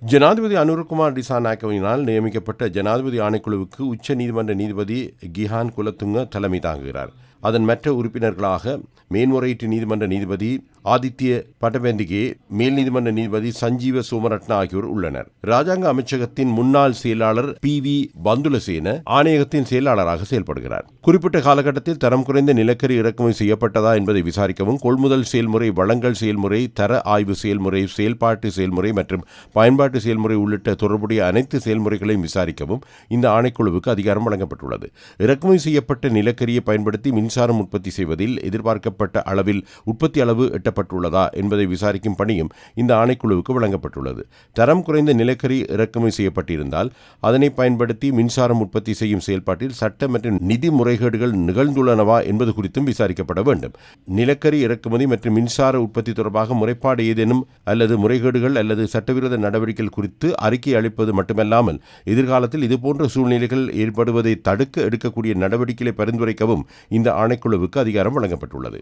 ஜனாதிபதி அனுரகுமார் திசாநாயக்கவினால் நியமிக்கப்பட்ட ஜனாதிபதி ஆணைக்குழுவுக்கு உச்ச நீதிமன்ற நீதிபதி கிஹான் குலத்துங்க தலைமை தாங்குகிறார். அதன் மற்ற உறுப்பினர்களாக மேன்முறையீட்டு நீதிமன்ற நீதிபதி ஆதித்ய பட்டபேந்திகே, மேல் நீதிமன்ற நீதிபதி சஞ்சீவ சோமரட்ன ஆகியோர் உள்ளனர். ராஜாங்க அமைச்சகத்தின் முன்னாள் செயலாளர் PV பந்துலசேன ஆணையகத்தின் செயலாளராக செயல்படுகிறார். குறிப்பிட்ட காலகட்டத்தில் தரம் குறைந்த நிலக்கரி இறக்குமதி செய்யப்பட்டதா என்பதை விசாரிக்கவும், கொள்முதல் செயல்முறை, வழங்கல் செயல்முறை, தர ஆய்வு செயல்முறை, செயல்பாட்டு செயல்முறை மற்றும் பயன்பாட்டு செயல்முறை உள்ளிட்ட தொடர்புடைய அனைத்து செயல்முறைகளையும் விசாரிக்கவும் இந்த ஆணைக்குழுவுக்கு அதிகாரம் வழங்கப்பட்டுள்ளது. இறக்குமதி செய்யப்பட்ட நிலக்கரியை பயன்படுத்தி மின்சாரம் உற்பத்தி செய்வதில் எதிர்பார்க்கப்பட்ட அளவில் உற்பத்தி அளவு எட்டப்பட்டுள்ளதா என்பதை விசாரிக்கும் பணியும் இந்த ஆணைக்குழுவுக்கு வழங்கப்பட்டுள்ளது. தரம் குறைந்த நிலக்கரி இறக்குமதி செய்யப்பட்டிருந்தால் அதனை பயன்படுத்தி மின்சாரம் உற்பத்தி செய்யும் செயல்பாட்டில் சட்ட மற்றும் நிதி முறைகேடுகள் நிகழ்ந்துள்ளனவா என்பது குறித்தும் விசாரிக்கப்பட வேண்டும். நிலக்கரி இறக்குமதி மற்றும் மின்சார உற்பத்தி தொடர்பாக முறைப்பாடு ஏதேனும் அல்லது முறைகேடுகள் அல்லது சட்டவிரோத நடவடிக்கைகள் குறித்து அறிக்கை அளிப்பது மட்டுமல்லாமல், எதிர்காலத்தில் இதுபோன்ற சூழ்நிலைகள் ஏற்படுவதை தடுக்க எடுக்கக்கூடிய நடவடிக்கைகளை பரிந்துரைக்கவும் இந்த ஆணைக்குழுவுக்கு அதிகாரம் வழங்கப்பட்டுள்ளது.